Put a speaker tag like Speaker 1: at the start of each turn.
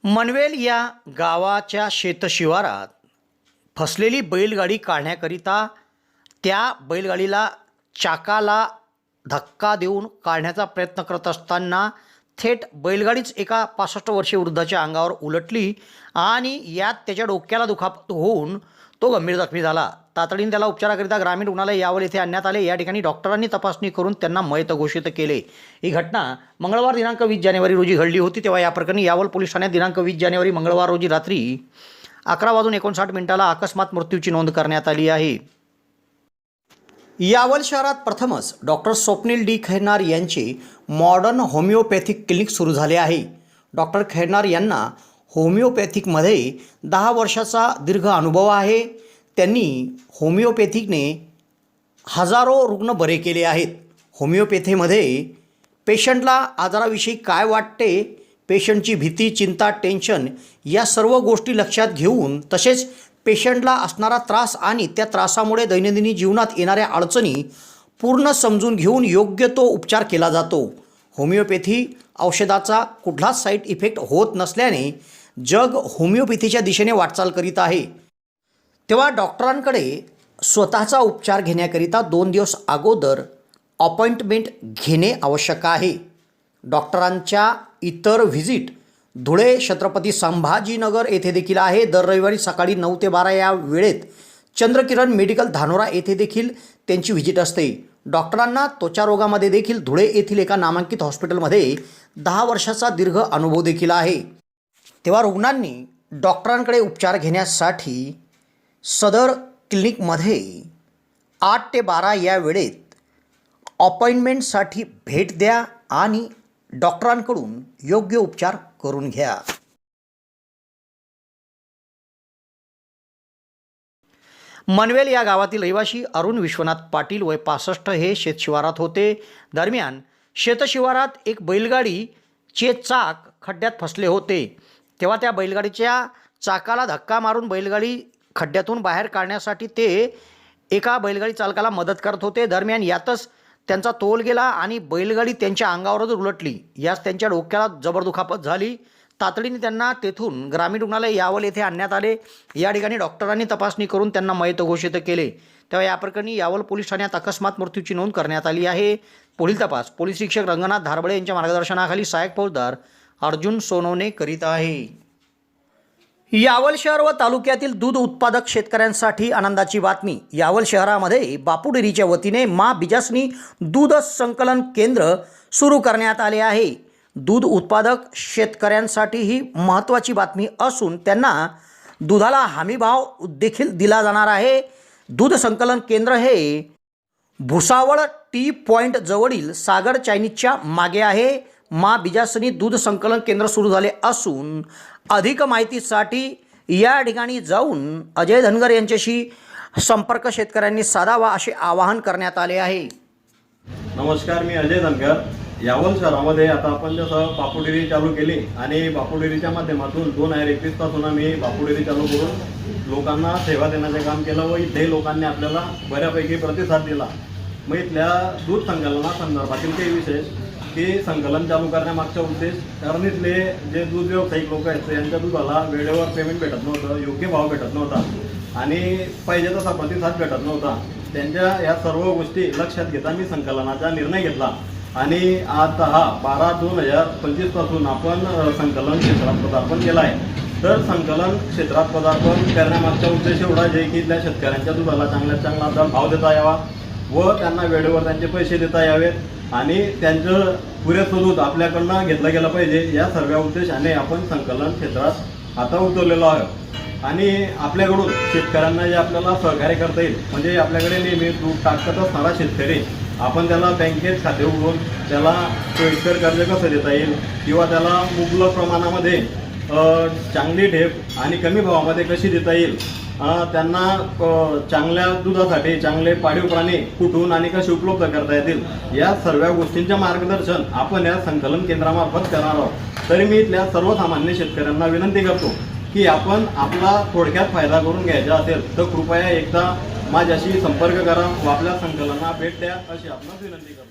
Speaker 1: मनवेल या गावाच्या शेतशिवारात फसलेली बैलगाडी काढण्याकरिता त्या बैलगाडीला चाकाला धक्का देऊन काढण्याचा प्रयत्न करत असताना थेट बैलगाडीच एका 65 वर्षीय वृद्धाच्या अंगावर उलटली आणि यात त्याच्या डोक्याला दुखापत होऊन तो गंभीर जखमी झाला। तातडीने त्याला उपचाराकरिता ग्रामीण रुग्णालय यावल येथे आणण्यात आले। या ठिकाणी डॉक्टरांनी तपासणी करून त्यांना मयत घोषित केले। ही घटना मंगळवार दिनांक 20 जानेवारी रोजी घडली होती। तेव्हा या प्रकरणी यावल पोलीस ठाण्यात दिनांक 20 जानेवारी मंगळवार रोजी रात्री 11:59 अकस्मात मृत्यूची नोंद करण्यात आली आहे। यावल शहरात प्रथमच डॉक्टर स्वप्नील डी खैरनार यांचे मॉडर्न होमिओपॅथिक क्लिनिक सुरू झाले आहे। डॉक्टर खैरनार यांना होमिओपॅथिकमध्ये 10 वर्षाचा दीर्घ अनुभव आहे। त्यांनी होमिओपॅथिकने हजारो रुग्ण बरे केले आहेत। होमिओपॅथीमध्ये पेशंटला आजाराविषयी काय वाटते, पेशंटची भीती, चिंता, टेन्शन या सर्व गोष्टी लक्षात घेऊन तसेच पेशंटला असणारा त्रास आणि त्या त्रासामुळे दैनंदिन जीवनात येणाऱ्या अडचणी पूर्ण समजून घेऊन योग्य तो उपचार केला जातो। होमिओपॅथी औषधाचा कुठलाच साईड इफेक्ट होत नसल्याने जग होमिओपॅथीच्या दिशेने वाटचाल करीत आहे। तेव्हा डॉक्टरांकडे स्वतःचा उपचार घेण्याकरिता 2 दिवस अगोदर अपॉइंटमेंट घेणे आवश्यक आहे। डॉक्टरांच्या इतर व्हिजिट धुळे, छत्रपती संभाजीनगर येथे देखील आहे। दर रविवारी सकाळी 9 ते 12 या वेळेत चंद्रकिरण मेडिकल धानोरा येथे देखील त्यांची व्हिजिट असते। डॉक्टरांना त्वचा रोगामध्ये देखील धुळे येथील एका नामांकित हॉस्पिटलमध्ये 10 वर्षाचा दीर्घ अनुभव देखील आहे। तेव्हा रुग्णांनी डॉक्टरांकडे उपचार घेण्यासाठी सदर क्लिनिकमध्ये 8 ते 12 या वेळेत अपॉइंटमेंटसाठी भेट द्या आणि डॉक्टरांकडून योग्य उपचार करून घ्या। मनवेल या गावातील रहिवासी अरुण विश्वनाथ पाटील वय 65 हे शेतशिवारात होते। दरम्यान शेतशिवारात एक बैलगाडीचे चाक खड्ड्यात फसले होते। तेव्हा त्या बैलगाडीच्या चाकाला धक्का मारून बैलगाडी खड्ड्यातून बाहेर काढण्यासाठी ते एका बैलगाडी चालकाला मदत करत होते। दरम्यान यातच त्यांचा तोल गेला आणि बैलगाडी त्यांच्या अंगावरच उलटली। यास त्यांच्या डोक्याला जबर दुखापत झाली। तातडीने त्यांना तेथून ग्रामीण रुग्णालय यावल येथे आणण्यात आले। या ठिकाणी डॉक्टरांनी तपासणी करून त्यांना मयत घोषित केले। तेव्हा या प्रकरणी यावल पोलीस ठाण्यात अकस्मात मृत्यूची नोंद करण्यात आली आहे। पुढील तपास पोलीस निरीक्षक रंगनाथ धारबळे यांच्या मार्गदर्शनाखाली सहाय्यक फौजदार अर्जुन सोनवणे करीत आहे। यावल शहर व तालुक्यातील दूध उत्पादक शेतकऱ्यांसाठी आनंदाची बातमी। यावल शहरामध्ये बापू डेअरीच्या वतीने माँ बिजासनी दूध संकलन केंद्र सुरू करण्यात आले आहे। दूध उत्पादक शेतकऱ्यांसाठी ही महत्त्वाची बातमी असून त्यांना दुधाला हमीभाव देखील दिला जाणार आहे। दूध संकलन केंद्र हे भुसावळ टी पॉइंट जवळील सागर चायनीजच्या मागे आहे। माँ बिजासनी दूध संकलन केंद्र सुरू झाले असून अधिक माहितीसाठी या ठिकाणी जाऊन अजय धनगर यांच्याशी संपर्क शेतकऱ्यांनी साधावा असे आवाहन करण्यात आले आहे।
Speaker 2: नमस्कार, मी अजय धनगर। यावल शहरामध्ये आता आपण जसं बापू डेअरी चालू केली आणि बापू डेअरीच्या माध्यमातून 2021 पासून आम्ही बापू डेअरी चालू करून लोकांना सेवा देण्याचे काम केलं व इथे लोकांनी आपल्याला बऱ्यापैकी प्रतिसाद दिला। मग इथल्या दूध संकलनासंदर्भातील काही विशेष की संकलन चालू करण्यामागचा उद्देश, कारण इथले जे दूध व्यावसायिक लोक आहेत यांच्या दुधाला वेळेवर पेमेंट भेटत नव्हतं, योग्य भाव भेटत नव्हता आणि पाहिजे तसा प्रतिसाद भेटत नव्हता। त्यांच्या या सर्व गोष्टी लक्षात घेता मी संकलनाचा निर्णय घेतला आणि आता हा 12/2025 पासून आपण संकलन क्षेत्रात पदार्पण केला आहे। तर संकलन क्षेत्रात पदार्पण करण्यामागचा उद्देश एवढा आहे की इथल्या शेतकऱ्यांच्या दुधाला चांगल्यात चांगला भाव देता यावा व त्यांना वेळेवर त्यांचे पैसे देता यावेत आणि त्यांचं पुरेसं दूध आपल्याकडनं घेतलं गेलं पाहिजे। या सर्व उद्देशाने आपण संकलन क्षेत्रात आता उतरलेलो आहोत आणि आपल्याकडून शेतकऱ्यांना जे आपल्याला सहकार्य करता येईल, म्हणजे आपल्याकडे नेहमी दूध टाकत असणारा शेतकरी आपण त्याला बँकेत खाते उघडून त्याला सोयीस्कर कर्ज कसं देता येईल किंवा त्याला मुबलक प्रमाणामध्ये चांगली ढेप आणि कमी भावामध्ये कशी देता येईल, त्यांना चांगल्या दुधासाठी चांगले पाळीव प्राणी कुठून आणि कसे उपलब्ध करता येतील, या सर्व गोष्टींचे मार्गदर्शन आपण या संकलन केंद्रामार्फत करणार आहोत। तरी मी इथल्या सर्वसामान्य शेतकऱ्यांना विनंती करतो की आपण आपला थोडक्यात फायदा करून घ्यायचा असेल तर कृपया एकदा माझ्याशी संपर्क करा व आपल्या संकलनाला भेट द्या अशी आपणास विनंती करतो।